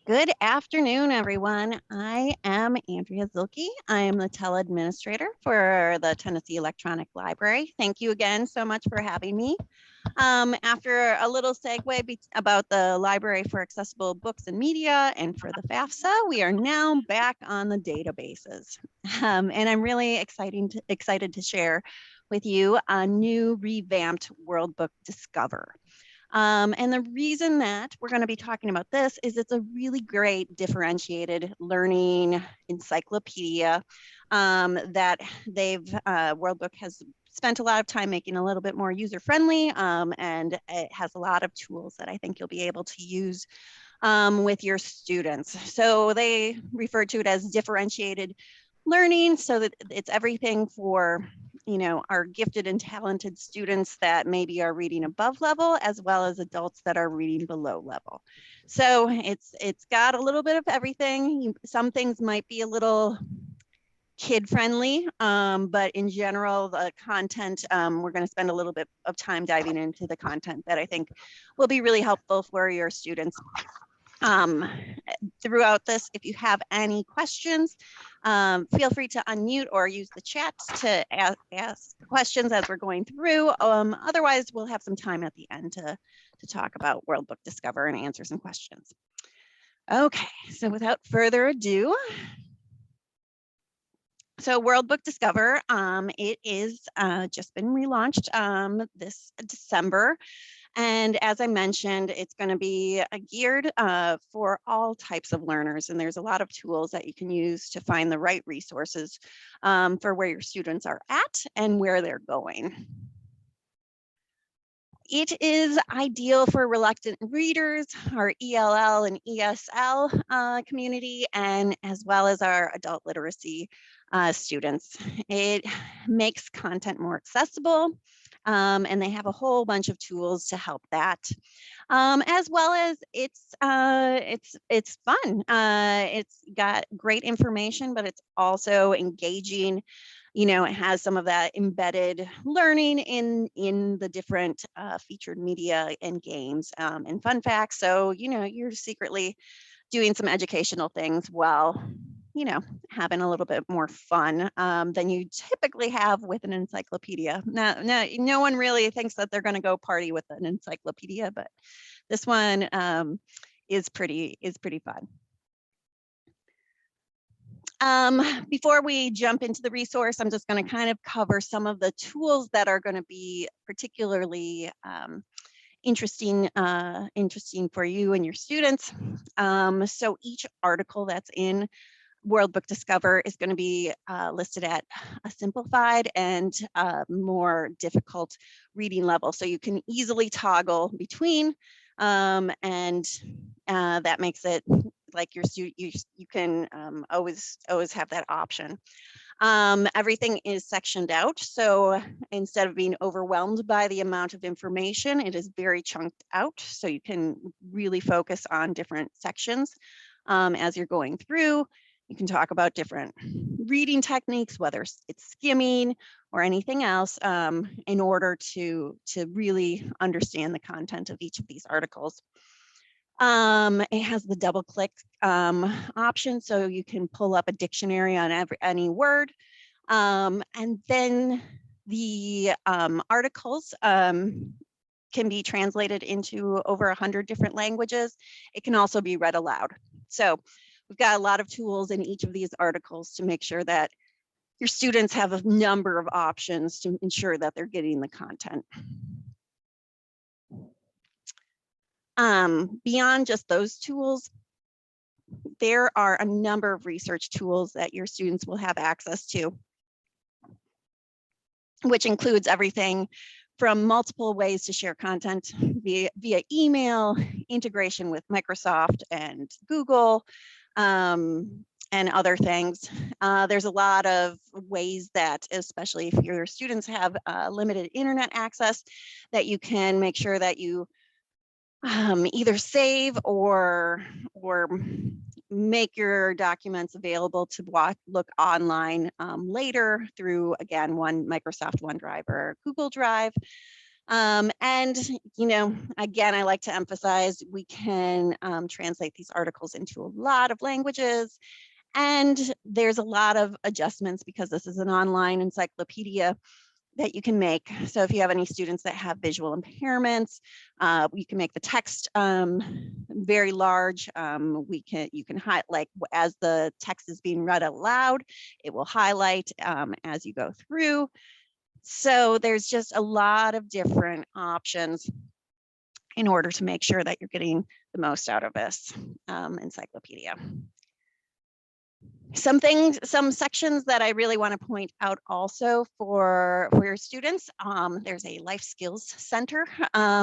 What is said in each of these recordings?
Good afternoon, everyone. I am Andrea Zilke. I am the TEL administrator for the Tennessee Electronic Library. Thank you again so much for having me. After a little segue about the Library for Accessible Books and Media and for the FAFSA, we are now back on the databases. And I'm really excited to share with you a new revamped World Book Discover. And the reason that we're going to be talking about this is it's a really great differentiated learning encyclopedia that World Book has spent a lot of time making a little bit more user-friendly, and it has a lot of tools that I think you'll be able to use with your students. So they refer to it as differentiated learning, so that it's everything for our gifted and talented students that maybe are reading above level, as well as adults that are reading below level. So it's got a little bit of everything. Some things might be a little kid friendly, but in general, the content, we're going to spend a little bit of time diving into the content that I think will be really helpful for your students. Throughout this, if you have any questions, feel free to unmute or use the chat to ask questions as we're going through. Otherwise, we'll have some time at the end to talk about World Book Discover and answer some questions. Okay, so without further ado, so World Book Discover, it is just been relaunched this December. And as I mentioned, it's going to be geared for all types of learners. And there's a lot of tools that you can use to find the right resources for where your students are at and where they're going. It is ideal for reluctant readers, our ELL and ESL community, and as well as our adult literacy students. It makes content more accessible, and they have a whole bunch of tools to help that, as well as it's fun. It's got great information, but it's also engaging. It has some of that embedded learning in the different featured media and games and fun facts. So, you're secretly doing some educational things while, having a little bit more fun than you typically have with an encyclopedia. No one really thinks that they're going to go party with an encyclopedia, but this one is pretty fun. Before we jump into the resource, I'm just going to kind of cover some of the tools that are going to be particularly interesting for you and your students. So each article that's in World Book Discover is going to be listed at a simplified and more difficult reading level. So you can easily toggle between, and that makes it like you can always have that option. Everything is sectioned out. So instead of being overwhelmed by the amount of information, it is very chunked out. So you can really focus on different sections as you're going through. You can talk about different reading techniques, whether it's skimming or anything else, in order to really understand the content of each of these articles. It has the double click option, so you can pull up a dictionary on any word. And then the articles can be translated into over 100 different languages. It can also be read aloud. So we've got a lot of tools in each of these articles to make sure that your students have a number of options to ensure that they're getting the content. Beyond just those tools, there are a number of research tools that your students will have access to, which includes everything from multiple ways to share content via email, integration with Microsoft and Google, and other things. There's a lot of ways that, especially if your students have limited internet access, that you can make sure that you either save or make your documents available to look online later through, again, Microsoft OneDrive or Google Drive. And, you know, again, I like to emphasize we can translate these articles into a lot of languages. And there's a lot of adjustments because this is an online encyclopedia that you can make. So if you have any students that have visual impairments, you can make the text very large. You can highlight, like as the text is being read out loud, it will highlight as you go through. So there's just a lot of different options in order to make sure that you're getting the most out of this encyclopedia. Some sections that I really want to point out also for your students. There's a life skills center.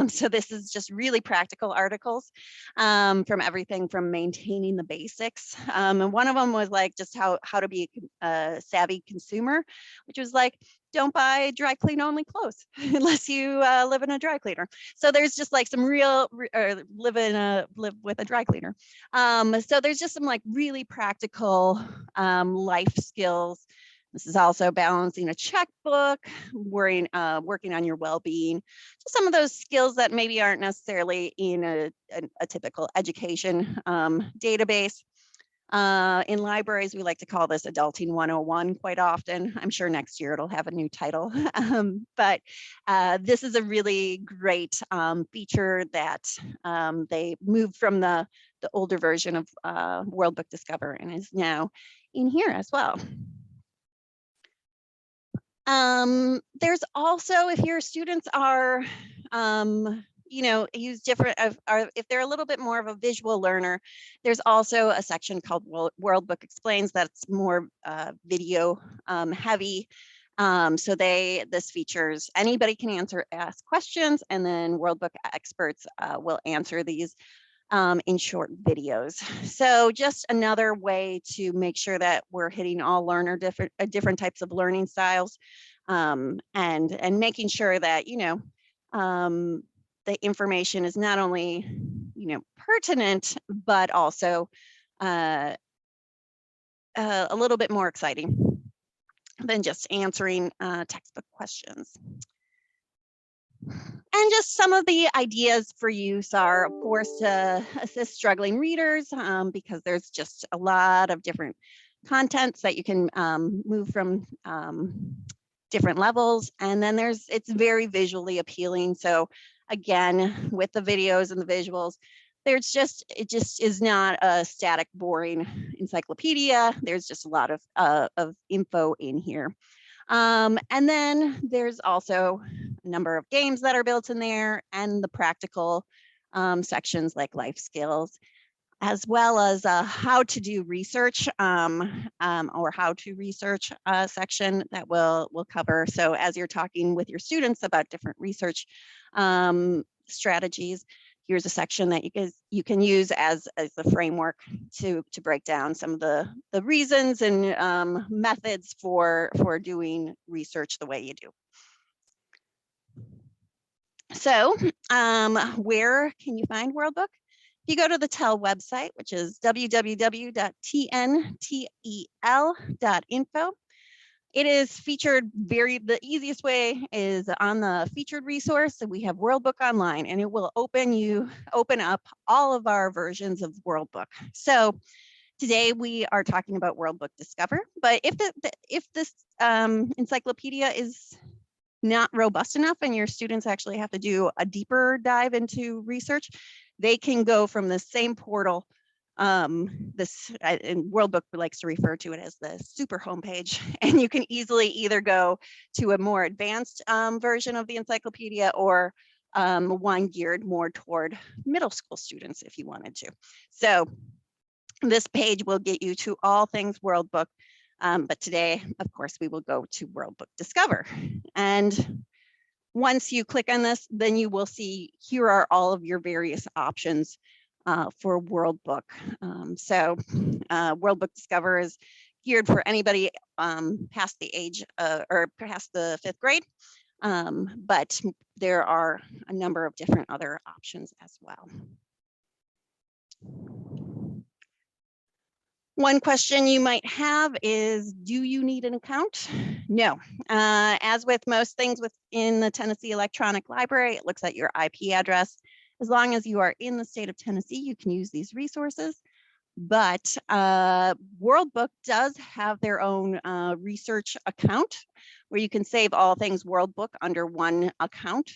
So this is just really practical articles from everything from maintaining the basics. And one of them was like just how to be a savvy consumer, which was like, don't buy dry clean only clothes unless you live in a dry cleaner. So there's just like some live with a dry cleaner. So there's just some like really practical life skills. This is also balancing a checkbook, working on your well-being. Just some of those skills that maybe aren't necessarily in a typical education database. In libraries, we like to call this Adulting 101 quite often. I'm sure next year it'll have a new title. But this is a really great feature that they moved from the older version of World Book Discover and is now in here as well. There's also, if your students are you know, use different, if they're a little bit more of a visual learner, there's also a section called World Book Explains that's more video heavy. So this features anybody can ask questions, and then World Book experts will answer these in short videos. So just another way to make sure that we're hitting all different types of learning styles, and making sure that, you know, the information is not only, you know, pertinent, but also a little bit more exciting than just answering textbook questions. And just some of the ideas for use are, of course, to assist struggling readers, because there's just a lot of different contents that you can move from different levels. And then it's very visually appealing. So again, with the videos and the visuals, it just is not a static, boring encyclopedia. There's just a lot of info in here. And then there's also a number of games that are built in there, and the practical sections like life skills, as well as how to do research or how to research section that we'll cover. So as you're talking with your students about different research strategies, here's a section that you can use as the framework to break down some of the reasons and methods for doing research the way you do. So where can you find World Book? If you go to the TEL website, which is www.tntel.info, it is featured the easiest way is on the featured resource. So we have World Book Online, and it will open up all of our versions of World Book. So today we are talking about World Book Discover, but if this encyclopedia is not robust enough and your students actually have to do a deeper dive into research, they can go from the same portal. And World Book likes to refer to it as the super homepage, and you can easily either go to a more advanced version of the encyclopedia or one geared more toward middle school students if you wanted to. So this page will get you to all things World Book. But today, of course, we will go to World Book Discover. And once you click on this, then you will see here are all of your various options for World Book. So World Book Discover is geared for anybody past the age or past the 5th grade. But there are a number of different other options as well. One question you might have is, do you need an account? No. As with most things within the Tennessee Electronic Library, it looks at your IP address. As long as you are in the state of Tennessee, you can use these resources. But World Book does have their own research account where you can save all things World Book under one account.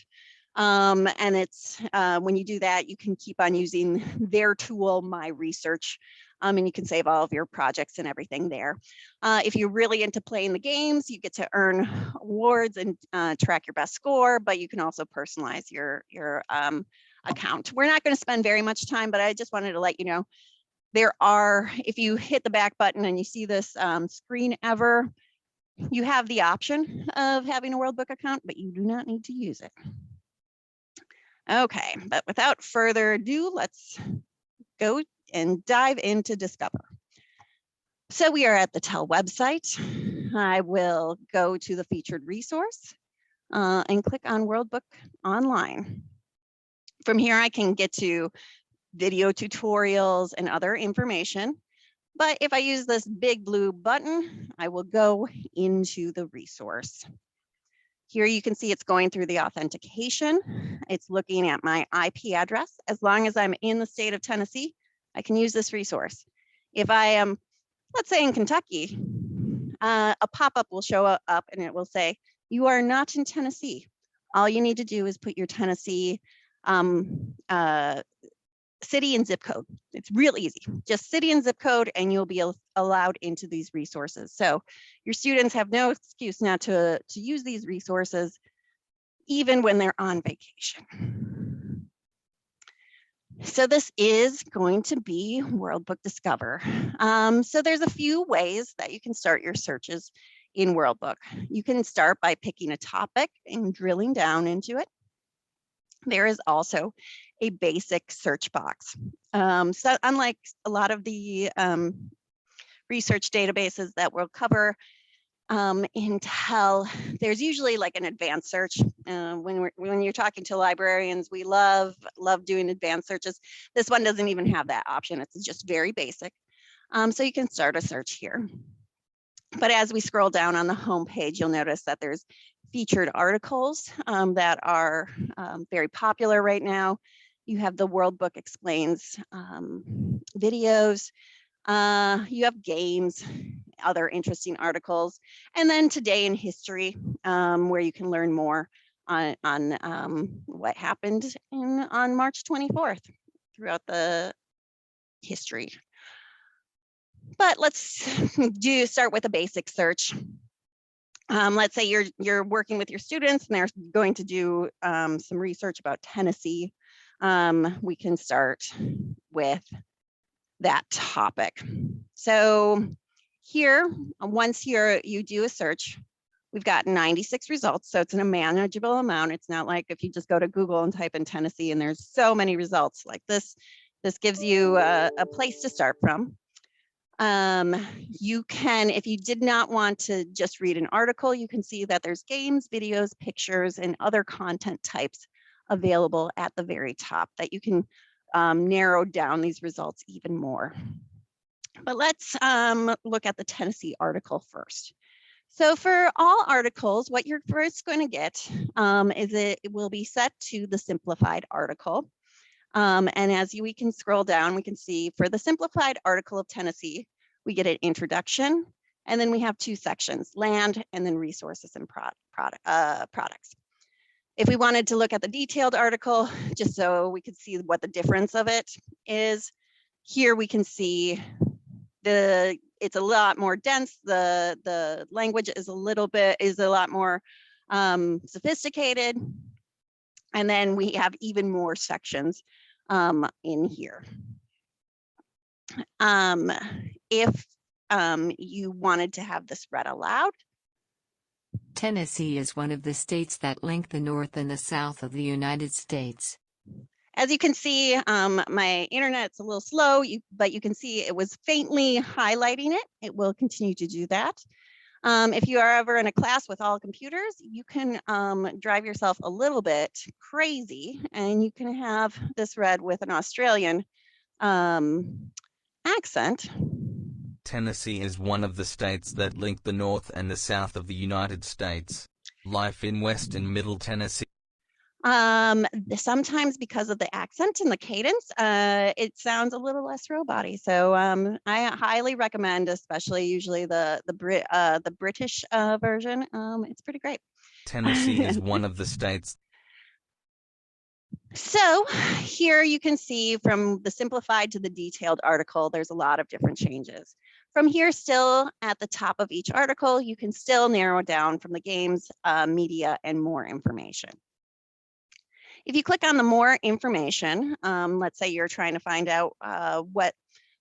And it's when you do that, you can keep on using their tool, My Research, and you can save all of your projects and everything there. If you're really into playing the games, you get to earn awards and track your best score, but you can also personalize your account. We're not going to spend very much time, but I just wanted to let you know, there are, if you hit the back button and you see this screen ever, you have the option of having a World Book account, but you do not need to use it. Okay, but without further ado, let's go and dive into Discover. So we are at the TEL website. I will go to the featured resource and click on World Book Online. From here, I can get to video tutorials and other information. But if I use this big blue button, I will go into the resource. Here you can see it's going through the authentication. It's looking at my IP address. As long as I'm in the state of Tennessee, I can use this resource. If I am, let's say in Kentucky, a pop-up will show up and it will say, you are not in Tennessee. All you need to do is put your Tennessee city and zip code. It's real easy. Just city and zip code and you'll be allowed into these resources. So your students have no excuse not to use these resources, even when they're on vacation. So this is going to be World Book Discover. So there's a few ways that you can start your searches in World Book. You can start by picking a topic and drilling down into it. There is also a basic search box. So unlike a lot of the research databases that we'll cover in TEL, there's usually like an advanced search. When you're talking to librarians, we love doing advanced searches. This one doesn't even have that option. It's just very basic. So you can start a search here. But as we scroll down on the home page, you'll notice that there's featured articles that are very popular right now. You have the World Book Explains videos. You have games, other interesting articles, and then Today in History, where you can learn more on what happened on March 24th throughout the history. But let's start with a basic search. Let's say you're working with your students and they're going to do some research about Tennessee. We can start with that topic. So here, once you do a search, we've got 96 results. So it's in a manageable amount. It's not like if you just go to Google and type in Tennessee and there's so many results like this. This gives you a place to start from. You can, if you did not want to just read an article, you can see that there's games, videos, pictures, and other content types available at the very top that you can narrow down these results even more. But let's look at the Tennessee article first. So for all articles, what you're first going to get is it will be set to the simplified article. And as we can scroll down, we can see for the simplified article of Tennessee, we get an introduction, and then we have two sections, land and then resources and products. If we wanted to look at the detailed article, just so we could see what the difference of it is, here we can see it's a lot more dense. The language is a lot more sophisticated. And then we have even more sections in here. If you wanted to have this read aloud. Tennessee is one of the states that link the North and the South of the United States. As you can see, my internet's a little slow, but you can see it was faintly highlighting it. It will continue to do that. If you are ever in a class with all computers, you can drive yourself a little bit crazy and you can have this read with an Australian accent. Tennessee is one of the states that link the North and the South of the United States. Life in West and Middle Tennessee. Sometimes because of the accent and the cadence, it sounds a little less robot-y. So I highly recommend, especially usually the British version. It's pretty great. Tennessee is one of the states. So here you can see from the simplified to the detailed article, there's a lot of different changes. From here, still at the top of each article, you can still narrow down from the games, media, and more information. If you click on the more information, let's say you're trying to find out what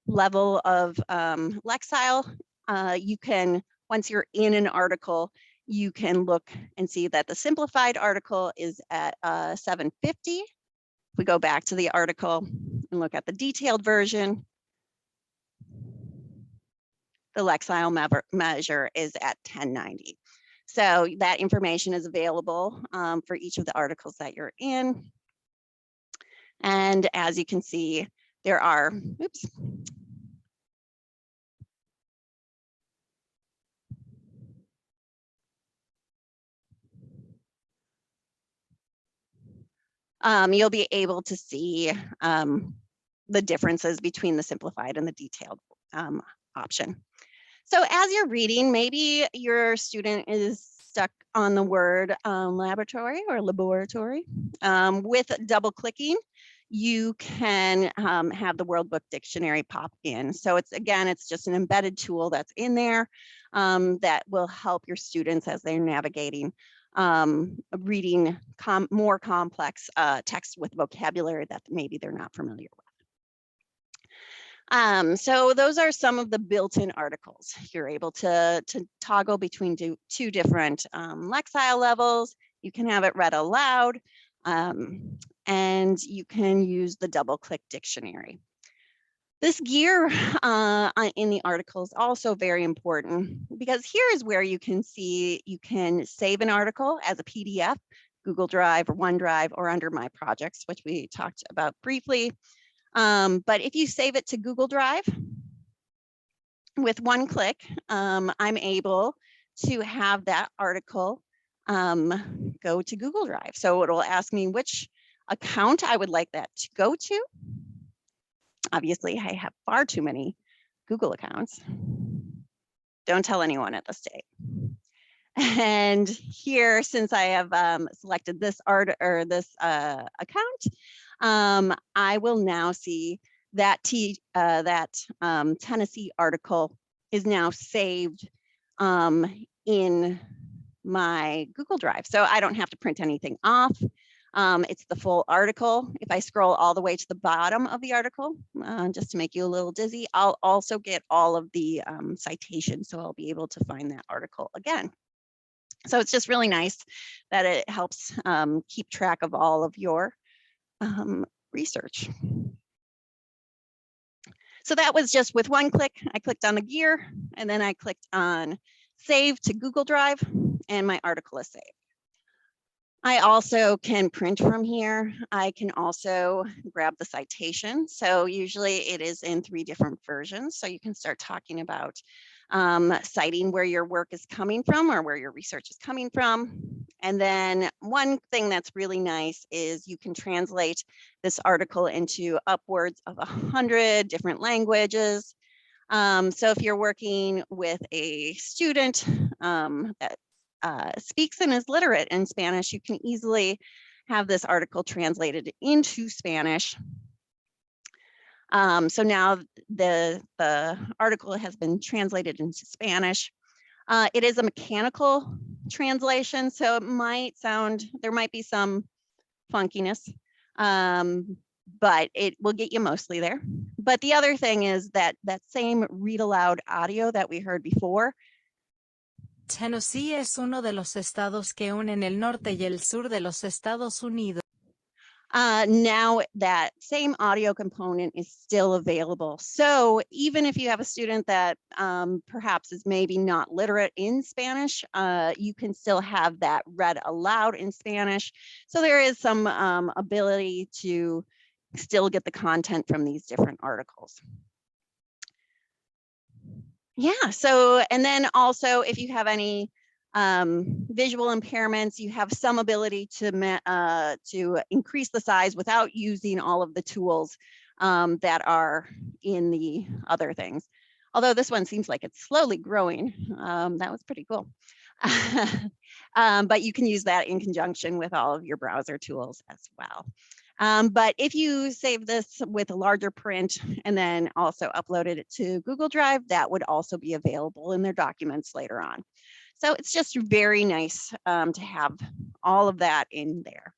level of Lexile, you can, once you're in an article, you can look and see that the simplified article is at 750. If we go back to the article and look at the detailed version, the Lexile measure is at 1090. So that information is available for each of the articles that you're in. And as you can see, there are, oops. You'll be able to see the differences between the simplified and the detailed option. So as you're reading, maybe your student is stuck on the word laboratory or laboratory. With double clicking, you can have the World Book Dictionary pop in. So it's, again, it's just an embedded tool that's in there that will help your students as they're navigating reading more complex text with vocabulary that maybe they're not familiar with. So those are some of the built-in articles. You're able to toggle between two different Lexile levels. You can have it read aloud, and you can use the double-click dictionary. This gear in the article is also very important because here is where you can see, you can save an article as a PDF, Google Drive or OneDrive, or under My Projects, which we talked about briefly. But if you save it to Google Drive, with one click, I'm able to have that article go to Google Drive. So it'll ask me which account I would like that to go to. Obviously, I have far too many Google accounts. Don't tell anyone at the state. And here, since I have selected this account, I will now see that Tennessee article is now saved in my Google Drive. So I don't have to print anything off. It's the full article. If I scroll all the way to the bottom of the article, just to make you a little dizzy, I'll also get all of the citations. So I'll be able to find that article again. So it's just really nice that it helps keep track of all of your research. So that was just with one click. I clicked on the gear and then I clicked on Save to Google Drive and my article is saved. I also can print from here. I can also grab the citation. So usually it is in 3 different versions. So you can start talking about citing where your work is coming from or where your research is coming from. And then one thing that's really nice is you can translate this article into upwards of 100 different languages. So if you're working with a student that speaks and is literate in Spanish, you can easily have this article translated into Spanish. So now the article has been translated into Spanish. It is a mechanical translation, so it might sound, there might be some funkiness, but it will get you mostly there. But the other thing is that that same read aloud audio that we heard before. Tennessee es uno de los estados que unen el norte y el sur de los Estados Unidos. Now that same audio component is still available. So even if you have a student that perhaps is maybe not literate in Spanish, you can still have that read aloud in Spanish. So there is some ability to still get the content from these different articles. Yeah, so, and then also if you have any visual impairments, you have some ability to increase the size without using all of the tools that are in the other things. Although this one seems like it's slowly growing. That was pretty cool. But you can use that in conjunction with all of your browser tools as well. But if you save this with a larger print and then also uploaded it to Google Drive, that would also be available in their documents later on. So it's just very nice to have all of that in there.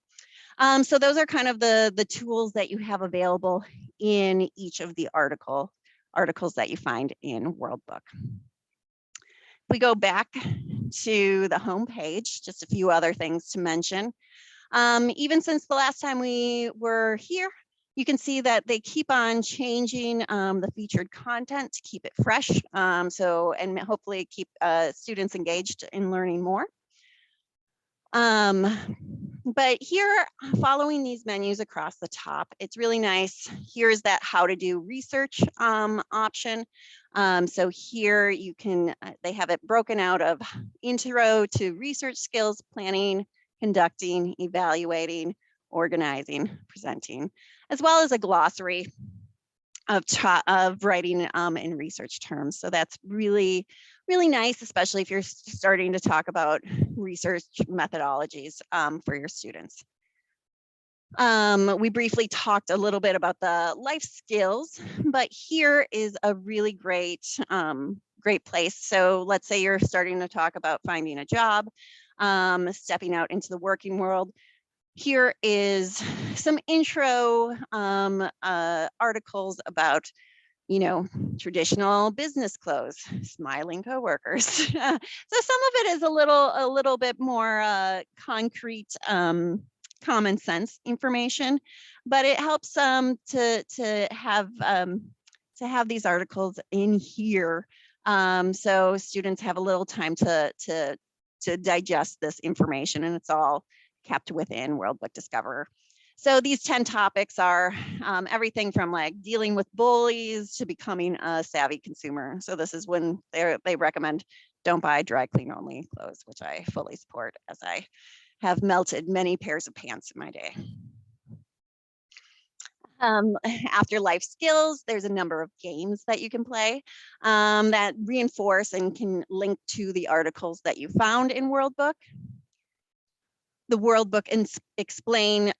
So those are kind of the tools that you have available in each of the articles that you find in WorldBook. We go back to the home page, just a few other things to mention. Even since the last time we were here, you can see that they keep on changing the featured content to keep it fresh. And hopefully keep students engaged in learning more. But here, following these menus across the top, it's really nice. Here's that how to do research option. So here you can, they have it broken out of intro to research skills, planning, conducting, evaluating, organizing, presenting, as well as a glossary of writing in research terms. So that's really, really nice, especially if you're starting to talk about research methodologies for your students. We briefly talked a little bit about the life skills, but here is a really great, great place. So let's say you're starting to talk about finding a job, stepping out into the working world. Here is some intro articles about, you know, traditional business clothes, smiling coworkers. So some of it is a little bit more concrete, common sense information, but it helps to have these articles in here, so students have a little time to digest this information, and it's all kept within WorldBook Discover. So these 10 topics are everything from like dealing with bullies to becoming a savvy consumer. So this is when they recommend don't buy dry clean only clothes, which I fully support, as I have melted many pairs of pants in my day. After life skills, there's a number of games that you can play that reinforce and can link to the articles that you found in WorldBook. The WorldBook explains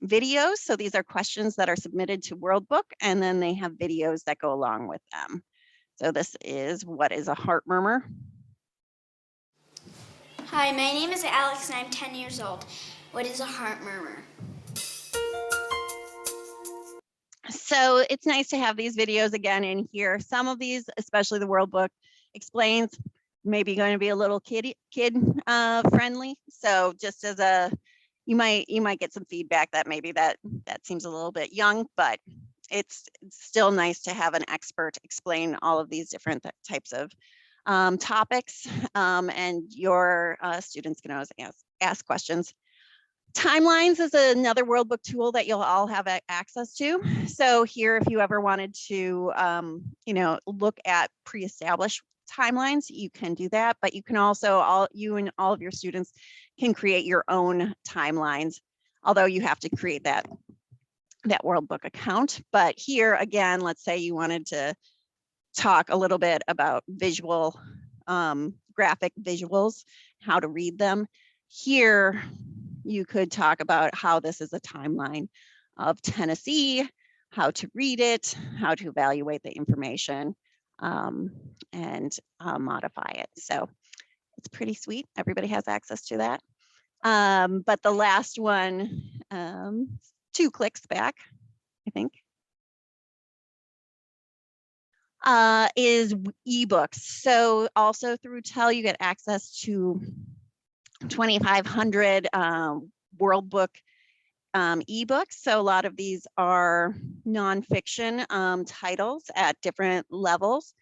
videos. So these are questions that are submitted to WorldBook, and then they have videos that go along with them. So this is what is a heart murmur. Hi, my name is Alex and I'm 10 years old. What is a heart murmur? So it's nice to have these videos again in here. Some of these, especially the WorldBook, explains maybe going to be a little kid friendly. So just as a, you might get some feedback that maybe that seems a little bit young, but it's still nice to have an expert explain all of these different types of topics, and your students can always ask questions. Timelines is another WorldBook tool that you'll all have access to. So here, if you ever wanted to, you know, look at pre-established timelines, you can do that, but you can also, you and all of your students can create your own timelines, although you have to create that WorldBook account. But here again, let's say you wanted to talk a little bit about visual, graphic visuals, how to read them. Here, you could talk about how this is a timeline of Tennessee, how to read it, how to evaluate the information, and modify it. So it's pretty sweet. Everybody has access to that. But the last one, 2 clicks back, I think, is ebooks. So also through TEL, you get access to 2,500 WorldBook ebooks. So a lot of these are nonfiction titles at different levels.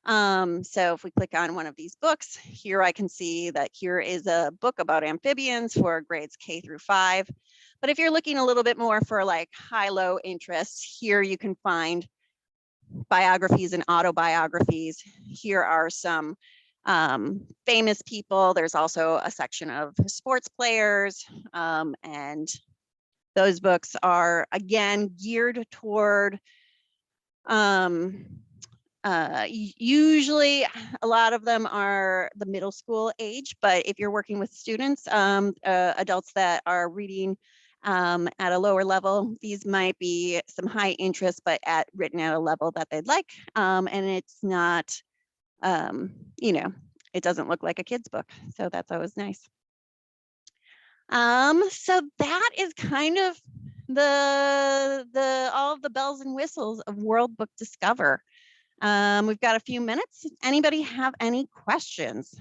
So if we click on one of these books, here I can see that here is a book about amphibians for grades K through 5. But if you're looking a little bit more for like high-low interest, here you can find biographies and autobiographies. Here are some famous people. There's also a section of sports players, and those books are, again, geared toward usually a lot of them are the middle school age, but if you're working with students, adults that are reading at a lower level, these might be some high interest, but written at a level that they'd like. And it's not, it doesn't look like a kid's book. So that's always nice. So that is kind of all of the bells and whistles of World Book Discover. We've got a few minutes. Anybody have any questions?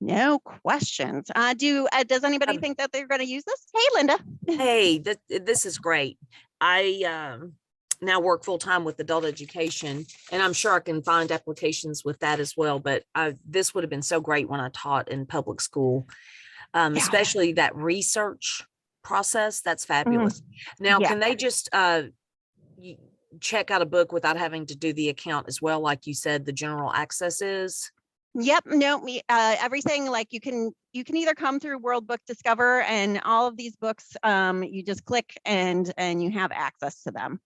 No questions. Does anybody think that they're going to use this? Hey, Linda. Hey, this is great. I now work full time with adult education, and I'm sure I can find applications with that as well. But this would have been so great when I taught in public school, especially that research process. That's fabulous. Now, can they just check out a book without having to do the account as well, like you said, the general access is? Yep. No, everything, like you can either come through World Book Discover, and all of these books, you just click and you have access to them.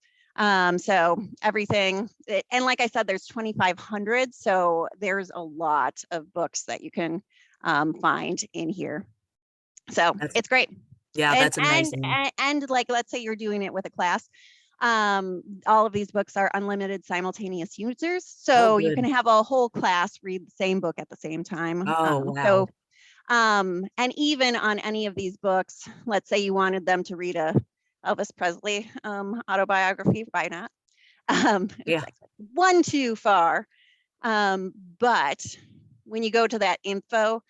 So everything, and like I said, there's 2,500. So there's a lot of books that you can find in here. So it's great. Yeah, that's amazing. And like, let's say you're doing it with a class. All of these books are unlimited simultaneous users. So you can have a whole class read the same book at the same time. Oh, wow. So, and even on any of these books, let's say you wanted them to read a Elvis Presley autobiography, why not? It's like one too far. But when you go to that info,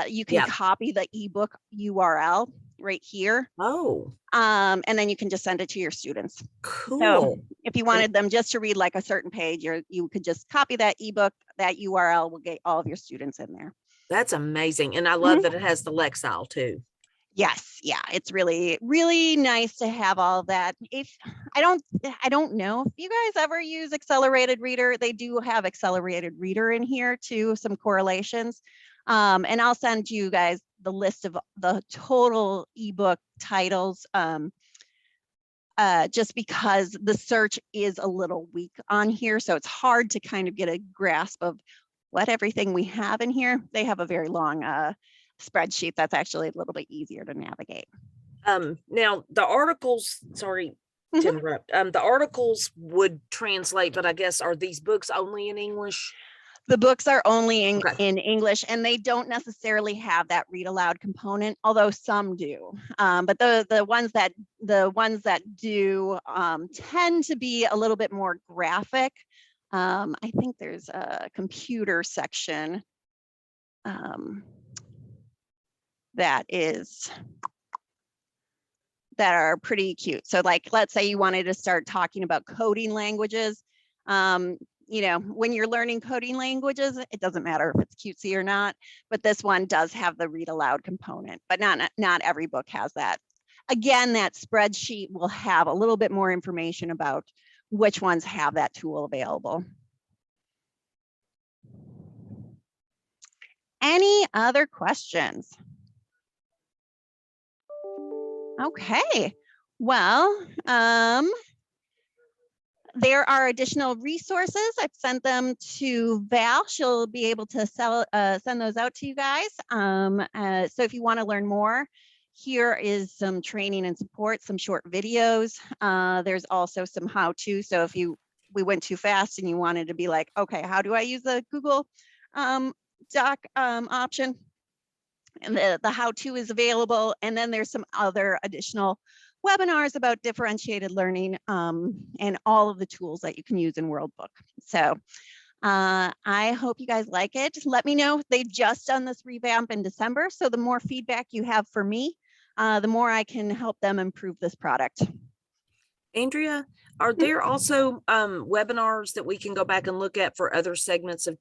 you can copy the ebook URL right here. Oh. And then you can just send it to your students. Cool. So if you wanted them just to read like a certain page, you could just copy that ebook. That URL will get all of your students in there. That's amazing. And I love that it has the Lexile too. Yes. Yeah. It's really, really nice to have all of that. I don't know if you guys ever use Accelerated Reader. They do have Accelerated Reader in here too, some correlations. And I'll send you guys the list of the total ebook titles, just because the search is a little weak on here. So it's hard to kind of get a grasp of what everything we have in here. They have a very long spreadsheet that's actually a little bit easier to navigate. Now the articles, sorry to interrupt, the articles would translate, but I guess, are these books only in English? The books are only in English, and they don't necessarily have that read aloud component, although some do. But the ones that do tend to be a little bit more graphic. I think there's a computer section that are pretty cute. So like, let's say you wanted to start talking about coding languages. When you're learning coding languages, it doesn't matter if it's cutesy or not, but this one does have the read aloud component, but not every book has that. Again, that spreadsheet will have a little bit more information about which ones have that tool available. Any other questions? Okay, well, there are additional resources. I've sent them to Val. She'll be able to send those out to you guys. So if you want to learn more, here is some training and support, some short videos. There's also some how-to. So if we went too fast and you wanted to be like, okay, how do I use the Google Doc option? And the how-to is available. And then there's some other additional webinars about differentiated learning and all of the tools that you can use in World Book. So I hope you guys like it. Let me know. They've just done this revamp in December. So the more feedback you have for me, the more I can help them improve this product. Andrea, are there also webinars that we can go back and look at for other segments of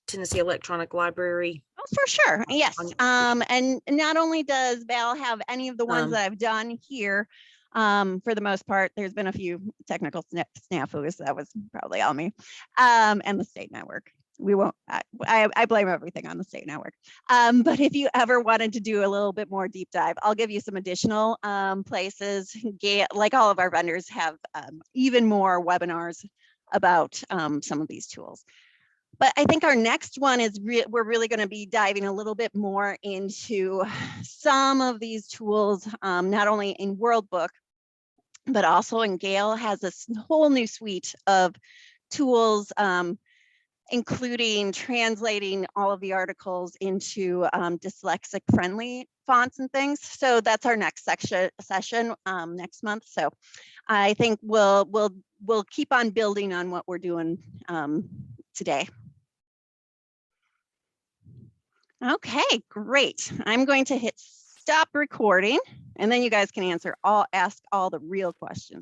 Tennessee Electronic Library? Oh, for sure. Yes. On- And not only does Val have any of the ones that I've done here, for the most part, there's been a few technical snafus. That was probably all me, and the state network. We won't, I blame everything on the state network. But if you ever wanted to do a little bit more deep dive, I'll give you some additional places. Like all of our vendors have even more webinars about some of these tools. But I think our next one is we're really going to be diving a little bit more into some of these tools, not only in World Book, but also in Gale has this whole new suite of tools, including translating all of the articles into dyslexic friendly fonts and things. So that's our next session next month. So I think we'll keep on building on what we're doing today. Okay, great. I'm going to hit stop recording, and then you guys can ask all the real questions.